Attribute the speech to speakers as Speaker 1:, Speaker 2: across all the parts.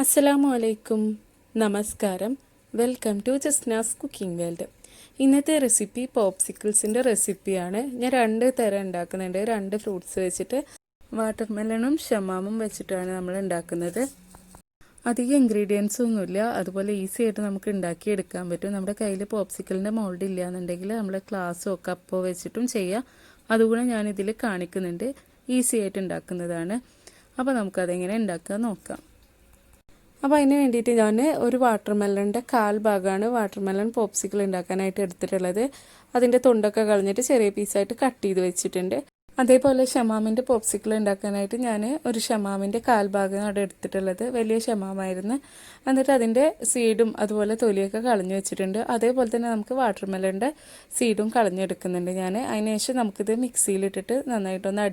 Speaker 1: അസ്സലാമു അലൈക്കും, നമസ്കാരം. Welcome to Jasna's cooking world. ഇന്നത്തെ റെസിപ്പി പോപ്സിക്കിൾസിൻ്റെ റെസിപ്പിയാണ്. ഞാൻ 2 തരം ഉണ്ടാക്കുന്നുണ്ട്. 2 ഫ്രൂട്ട്സ് വെച്ചിട്ട് വാട്ടർമെലണും ഷമാമും വെച്ചിട്ടാണ് നമ്മൾ ഉണ്ടാക്കുന്നത്. അധികം ഇൻഗ്രീഡിയൻസ് ഒന്നുമില്ല, അതുപോലെ ഈസി ആയിട്ട് നമുക്ക് ഉണ്ടാക്കിയെടുക്കാൻ പറ്റും. നമ്മുടെ കയ്യിൽ പോപ്സിക്കിളിൻ്റെ മോൾഡ് ഇല്ല എന്നുണ്ടെങ്കിൽ നമ്മൾ ഗ്ലാസ്സോ കപ്പോ വെച്ചിട്ടും ചെയ്യാം. അതുകൂടെ ഞാനിതിൽ കാണിക്കുന്നുണ്ട്. ഈസി ആയിട്ട് ഉണ്ടാക്കുന്നതാണ്. അപ്പോൾ നമുക്കതെങ്ങനെ ഉണ്ടാക്കാൻ നോക്കാം. അപ്പോൾ അതിന് വേണ്ടിയിട്ട് ഞാൻ ഒരു വാട്ടർമെലണിൻ്റെ കാൽ ഭാഗമാണ് വാട്ടർമെലൺ പോപ്സിക്കിൾ ഉണ്ടാക്കാനായിട്ട് എടുത്തിട്ടുള്ളത്. അതിൻ്റെ തൊണ്ടൊക്കെ കളഞ്ഞിട്ട് ചെറിയ പീസായിട്ട് കട്ട് ചെയ്ത് വെച്ചിട്ടുണ്ട്. അതേപോലെ ഷമാമിൻ്റെ പോപ്സിക്കിൾ ഉണ്ടാക്കാനായിട്ട് ഞാൻ ഒരു ഷമാമിൻ്റെ കാൽ ഭാഗം അവിടെ എടുത്തിട്ടുള്ളത്. വലിയ ഷമാമായിരുന്നു. എന്നിട്ട് അതിൻ്റെ സീഡും അതുപോലെ തൊലിയൊക്കെ കളഞ്ഞു വെച്ചിട്ടുണ്ട്. അതേപോലെ തന്നെ നമുക്ക് വാട്ടർമെലണിൻ്റെ സീഡും കളഞ്ഞെടുക്കുന്നുണ്ട് ഞാൻ. അതിനുശേഷം നമുക്കിത് മിക്സിയിലിട്ടിട്ട് നന്നായിട്ടൊന്ന്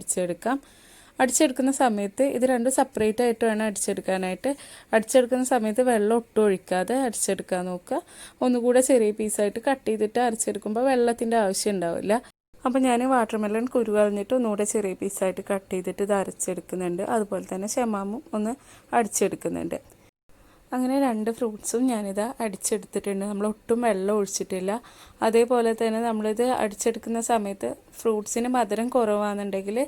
Speaker 1: അടിച്ചെടുക്കുന്ന സമയത്ത് ഇത് രണ്ടും സെപ്പറേറ്റ് ആയിട്ട് വേണം അടിച്ചെടുക്കാനായിട്ട്. അടിച്ചെടുക്കുന്ന സമയത്ത് വെള്ളം ഒട്ടും ഒഴിക്കാതെ അടിച്ചെടുക്കാൻ നോക്കുക. ഒന്നുകൂടെ ചെറിയ പീസായിട്ട് കട്ട് ചെയ്തിട്ട് അരച്ചെടുക്കുമ്പോൾ വെള്ളത്തിൻ്റെ ആവശ്യം ഉണ്ടാവില്ല. അപ്പോൾ ഞാൻ വാട്ടർമെലൺ കുരു കളഞ്ഞിട്ട് ഒന്നുകൂടെ ചെറിയ പീസായിട്ട് കട്ട് ചെയ്തിട്ട് ഇത് അരച്ചെടുക്കുന്നുണ്ട്. അതുപോലെ തന്നെ ഷമാമും ഒന്ന് അടിച്ചെടുക്കുന്നുണ്ട്. അങ്ങനെ 2 ഫ്രൂട്ട്സും ഞാനിത് അടിച്ചെടുത്തിട്ടുണ്ട്. നമ്മൾ ഒട്ടും വെള്ളം ഒഴിച്ചിട്ടില്ല. അതേപോലെ തന്നെ നമ്മളിത് അടിച്ചെടുക്കുന്ന സമയത്ത് ഫ്രൂട്ട്സിന് മധുരം കുറവാണെന്നുണ്ടെങ്കിൽ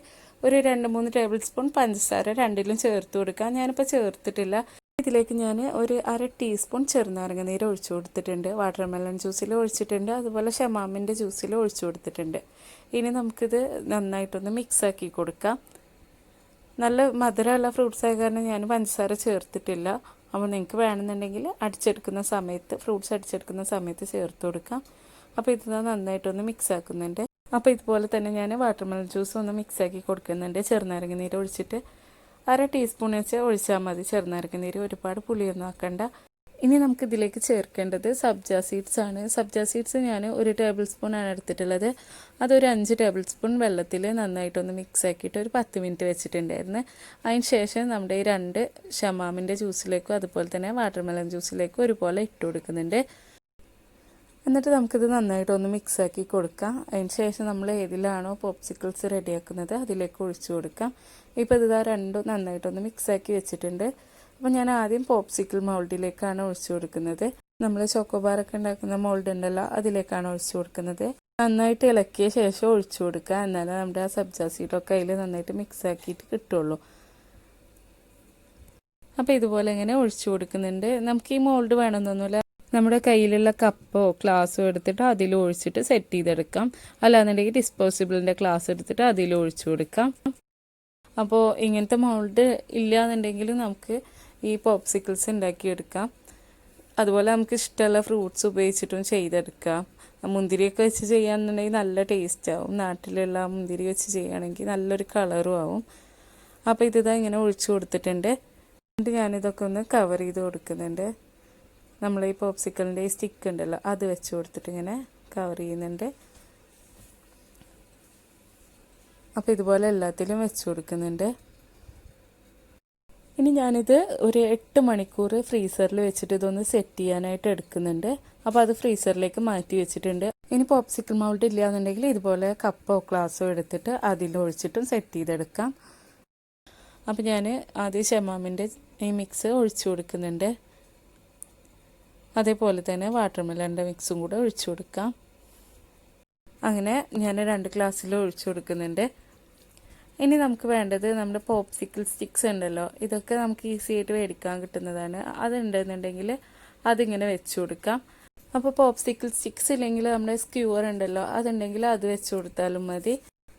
Speaker 1: ഒരു 2-3 ടേബിൾ സ്പൂൺ പഞ്ചസാര രണ്ടിലും ചേർത്ത് കൊടുക്കാം. ഞാനിപ്പോൾ ചേർത്തിട്ടില്ല. ഇതിലേക്ക് ഞാൻ ഒരു 1/2 ടീസ്പൂൺ ചെറുനാരങ്ങ നീര് ഒഴിച്ചു കൊടുത്തിട്ടുണ്ട്. വാട്ടർമെലൺ ജ്യൂസിൽ ഒഴിച്ചിട്ടുണ്ട്, അതുപോലെ ഷമാമിൻ്റെ ജ്യൂസിൽ ഒഴിച്ചു കൊടുത്തിട്ടുണ്ട്. ഇനി നമുക്കിത് നന്നായിട്ടൊന്ന് മിക്സാക്കി കൊടുക്കാം. നല്ല മധുരമുള്ള ഫ്രൂട്ട്സ് ആയ കാരണം ഞാൻ പഞ്ചസാര ചേർത്തിട്ടില്ല. അപ്പോൾ നിങ്ങൾക്ക് വേണമെന്നുണ്ടെങ്കിൽ ഫ്രൂട്ട്സ് അടിച്ചെടുക്കുന്ന സമയത്ത് ചേർത്ത് കൊടുക്കാം. അപ്പോൾ ഇത് നന്നായിട്ടൊന്ന് മിക്സ് ആക്കുന്നുണ്ട്. അപ്പോൾ ഇതുപോലെ തന്നെ ഞാൻ വാട്ടർമെലൺ ജ്യൂസ് ഒന്ന് മിക്സാക്കി കൊടുക്കുന്നുണ്ട്. ചെറുനാരങ്ങ നീര് ഒഴിച്ചിട്ട് 1/2 ടീസ്പൂൺ വെച്ച് ഒഴിച്ചാൽ മതി. ചെറുനാരങ്ങ നീര് ഒരുപാട് പുളിയൊന്നും ആക്കണ്ട. ഇനി നമുക്കിതിലേക്ക് ചേർക്കേണ്ടത് സബ്ജ സീഡ്സ് ആണ്. സബ്ജ സീഡ്സ് ഞാൻ 1 ടേബിൾ സ്പൂൺ ആണ് എടുത്തിട്ടുള്ളത്. അതൊരു 5 ടേബിൾ സ്പൂൺ വെള്ളത്തിൽ നന്നായിട്ടൊന്ന് മിക്സ് ആക്കിയിട്ട് ഒരു 10 മിനിറ്റ് വെച്ചിട്ടുണ്ടായിരുന്നു. അതിന് ശേഷം നമ്മുടെ ഈ 2 ഷമാമിൻ്റെ ജ്യൂസിലേക്കും അതുപോലെ തന്നെ വാട്ടർമെലൺ ജ്യൂസിലേക്കും ഒരുപോലെ ഇട്ട് കൊടുക്കുന്നുണ്ട്. എന്നിട്ട് നമുക്കിത് നന്നായിട്ടൊന്ന് മിക്സാക്കി കൊടുക്കാം. അതിന് ശേഷം നമ്മൾ ഏതിലാണോ പോപ്സിക്കിൾസ് റെഡിയാക്കുന്നത് അതിലേക്ക് ഒഴിച്ചു കൊടുക്കാം. ഇപ്പോൾ ഇത് രണ്ടും നന്നായിട്ടൊന്ന് മിക്സാക്കി വെച്ചിട്ടുണ്ട്. അപ്പോൾ ഞാൻ ആദ്യം പോപ്സിക്കിൾ മോൾഡിലേക്കാണ് ഒഴിച്ചു കൊടുക്കുന്നത്. നമ്മൾ ചോക്കോബാറൊക്കെ ഉണ്ടാക്കുന്ന മോൾഡ് ഉണ്ടല്ലോ, അതിലേക്കാണ് ഒഴിച്ചു കൊടുക്കുന്നത്. നന്നായിട്ട് ഇളക്കിയ ശേഷം ഒഴിച്ചു കൊടുക്കുക. എന്നാലും നമ്മുടെ ആ സബ്ജ സീഡൊക്കെ അതിൽ നന്നായിട്ട് മിക്സാക്കിയിട്ട് കിട്ടുള്ളൂ. അപ്പോൾ ഇതുപോലെ ഇങ്ങനെ ഒഴിച്ചു കൊടുക്കുന്നുണ്ട്. നമുക്ക് ഈ മോൾഡ് വേണമെന്നൊന്നുമില്ല. നമ്മുടെ കയ്യിലുള്ള കപ്പോ ഗ്ലാസ്സോ എടുത്തിട്ട് അതിൽ ഒഴിച്ചിട്ട് സെറ്റ് ചെയ്തെടുക്കാം. അല്ലാന്നുണ്ടെങ്കിൽ ഡിസ്പോസിബിളിൻ്റെ ഗ്ലാസ് എടുത്തിട്ട് അതിൽ ഒഴിച്ചു കൊടുക്കാം. അപ്പോൾ ഇങ്ങനത്തെ മോൾഡ് ഇല്ല എന്നുണ്ടെങ്കിൽ നമുക്ക് ഈ പോപ്സിക്കിൾസ് ഉണ്ടാക്കിയെടുക്കാം. അതുപോലെ നമുക്ക് ഇഷ്ടമുള്ള ഫ്രൂട്ട്സ് ഉപയോഗിച്ചിട്ടും ചെയ്തെടുക്കാം. മുന്തിരിയൊക്കെ വെച്ച് ചെയ്യുകയാണെന്നുണ്ടെങ്കിൽ നല്ല ടേസ്റ്റ് ആവും. നാട്ടിലുള്ള മുന്തിരി വെച്ച് ചെയ്യുകയാണെങ്കിൽ നല്ലൊരു കളറും ആവും. അപ്പോൾ ഇങ്ങനെ ഒഴിച്ചു കൊടുത്തിട്ടുണ്ട്. എന്നിട്ട് ഞാനിതൊക്കെ ഒന്ന് കവർ ചെയ്ത് കൊടുക്കുന്നുണ്ട്. നമ്മൾ ഈ പോപ്സിക്കിളിൻ്റെ ഈ സ്റ്റിക്ക് ഉണ്ടല്ലോ, അത് വെച്ച് കൊടുത്തിട്ട് ഇങ്ങനെ കവർ ചെയ്യുന്നുണ്ട്. അപ്പോൾ ഇതുപോലെ എല്ലാത്തിലും വെച്ച് കൊടുക്കുന്നുണ്ട്. ഇനി ഞാനിത് ഒരു 8 മണിക്കൂർ ഫ്രീസറിൽ വെച്ചിട്ട് ഇതൊന്ന് സെറ്റ് ചെയ്യാനായിട്ട് എടുക്കുന്നുണ്ട്. അപ്പോൾ അത് ഫ്രീസറിലേക്ക് മാറ്റി വെച്ചിട്ടുണ്ട്. ഇനി പോപ്സിക്കിൾ മൗൾഡ് ഇല്ല എന്നുണ്ടെങ്കിൽ ഇതുപോലെ കപ്പോ ഗ്ലാസ്സോ എടുത്തിട്ട് അതിലൊഴിച്ചിട്ടും സെറ്റ് ചെയ്തെടുക്കാം. അപ്പോൾ ഞാൻ ആദ്യം ഷമാമിൻ്റെ ഈ മിക്സ് ഒഴിച്ചു കൊടുക്കുന്നുണ്ട്. അതേപോലെ തന്നെ വാട്ടർമെലണിൻ്റെ മിക്സും കൂടെ ഒഴിച്ചു കൊടുക്കാം. അങ്ങനെ ഞാൻ 2 ഗ്ലാസ്സിൽ ഒഴിച്ചു കൊടുക്കുന്നുണ്ട്. ഇനി നമുക്ക് വേണ്ടത് നമ്മുടെ പോപ്സിക്കിൾ സ്റ്റിക്സ് ഉണ്ടല്ലോ, ഇതൊക്കെ നമുക്ക് ഈസി ആയിട്ട് മേടിക്കാൻ കിട്ടുന്നതാണ്. അതുണ്ടെന്നുണ്ടെങ്കിൽ അതിങ്ങനെ വെച്ച് കൊടുക്കാം. അപ്പോൾ പോപ്സിക്കിൾ സ്റ്റിക്സ് ഇല്ലെങ്കിൽ നമ്മുടെ സ്ക്യൂർ ഉണ്ടല്ലോ, അതുണ്ടെങ്കിൽ അത് വെച്ച് കൊടുത്താലും മതി.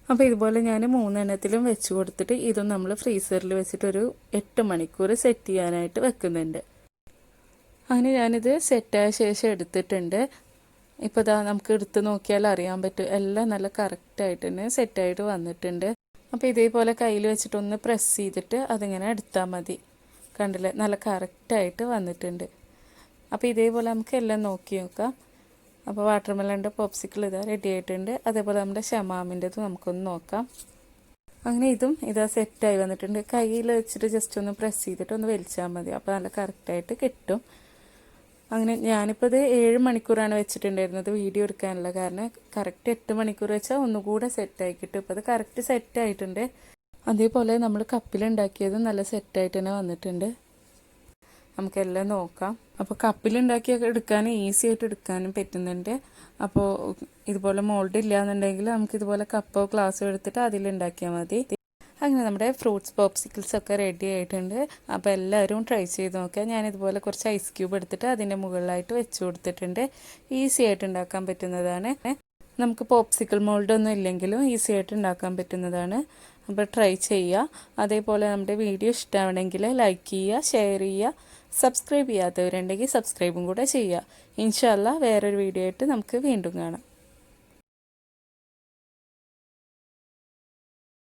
Speaker 1: അപ്പോൾ ഇതുപോലെ ഞാൻ 3 എണ്ണത്തിലും വെച്ച് കൊടുത്തിട്ട് ഇതും നമ്മൾ ഫ്രീസറിൽ വെച്ചിട്ടൊരു 8 മണിക്കൂർ സെറ്റ് ചെയ്യാനായിട്ട് വെക്കുന്നുണ്ട്. അങ്ങനെ ഞാനിത് സെറ്റായ ശേഷം എടുത്തിട്ടുണ്ട്. ഇപ്പോൾ നമുക്ക് എടുത്ത് നോക്കിയാൽ അറിയാൻ പറ്റും, എല്ലാം നല്ല കറക്റ്റായിട്ട് തന്നെ സെറ്റായിട്ട് വന്നിട്ടുണ്ട്. അപ്പോൾ ഇതേപോലെ കയ്യിൽ വെച്ചിട്ടൊന്ന് പ്രസ് ചെയ്തിട്ട് അതിങ്ങനെ എടുത്താൽ മതി. കണ്ടില്ലേ, നല്ല കറക്റ്റായിട്ട് വന്നിട്ടുണ്ട്. അപ്പോൾ ഇതേപോലെ നമുക്ക് എല്ലാം നോക്കി നോക്കാം. അപ്പോൾ വാട്ടർമെലണിൻ്റെ പോപ്സിക്കിൾ റെഡി ആയിട്ടുണ്ട്. അതേപോലെ നമ്മുടെ ഷമാമിൻ്റെതും നമുക്കൊന്ന് നോക്കാം. അങ്ങനെ ഇതും സെറ്റായി വന്നിട്ടുണ്ട്. കയ്യിൽ വെച്ചിട്ട് ജസ്റ്റ് ഒന്ന് പ്രസ് ചെയ്തിട്ട് ഒന്ന് വലിച്ചാൽ മതി. അപ്പോൾ നല്ല കറക്റ്റായിട്ട് കിട്ടും. അങ്ങനെ ഞാനിപ്പോൾ ഇത് 7 മണിക്കൂറാണ് വെച്ചിട്ടുണ്ടായിരുന്നത് വീഡിയോ എടുക്കാനുള്ള. കാരണം കറക്റ്റ് 8 മണിക്കൂർ വെച്ചാൽ ഒന്നുകൂടെ സെറ്റായി കിട്ടും. ഇപ്പോൾ അത് കറക്റ്റ് സെറ്റായിട്ടുണ്ട്. അതേപോലെ നമ്മൾ കപ്പിലുണ്ടാക്കിയതും നല്ല സെറ്റായിട്ട് തന്നെ വന്നിട്ടുണ്ട്. നമുക്കെല്ലാം നോക്കാം. അപ്പോൾ കപ്പിലുണ്ടാക്കി എടുക്കാനും ഈസി ആയിട്ട് എടുക്കാനും പറ്റുന്നുണ്ട്. അപ്പോൾ ഇതുപോലെ മോൾഡ് ഇല്ലയെന്നുണ്ടെങ്കിൽ നമുക്ക് ഇതുപോലെ കപ്പോ ഗ്ലാസ്സോ എടുത്തിട്ട് അതിലുണ്ടാക്കിയാൽ മതി. അങ്ങനെ നമ്മുടെ ഫ്രൂട്ട്സ് പോപ്സിക്കിൾസ് ഒക്കെ റെഡി ആയിട്ടുണ്ട്. അപ്പോൾ എല്ലാവരും ട്രൈ ചെയ്ത് നോക്കുക. ഞാനിതുപോലെ കുറച്ച് ഐസ് ക്യൂബ് എടുത്തിട്ട് അതിൻ്റെ മുകളിലായിട്ട് വെച്ച് കൊടുത്തിട്ടുണ്ട്. ഈസി ആയിട്ട് ഉണ്ടാക്കാൻ പറ്റുന്നതാണ്. നമുക്ക് പോപ്സിക്കിൾ മോൾഡൊന്നും ഇല്ലെങ്കിലും ഈസി ആയിട്ട് ഉണ്ടാക്കാൻ പറ്റുന്നതാണ്. അപ്പോൾ ട്രൈ ചെയ്യുക. അതേപോലെ നമ്മുടെ വീഡിയോ ഇഷ്ടമാണെങ്കിൽ ലൈക്ക് ചെയ്യുക, ഷെയർ ചെയ്യുക, സബ്സ്ക്രൈബ് ചെയ്യാത്തവരുണ്ടെങ്കിൽ സബ്സ്ക്രൈബും കൂടെ ചെയ്യുക. ഇൻഷാ അല്ലാഹ് വേറൊരു വീഡിയോ ആയിട്ട് നമുക്ക് വീണ്ടും കാണാം.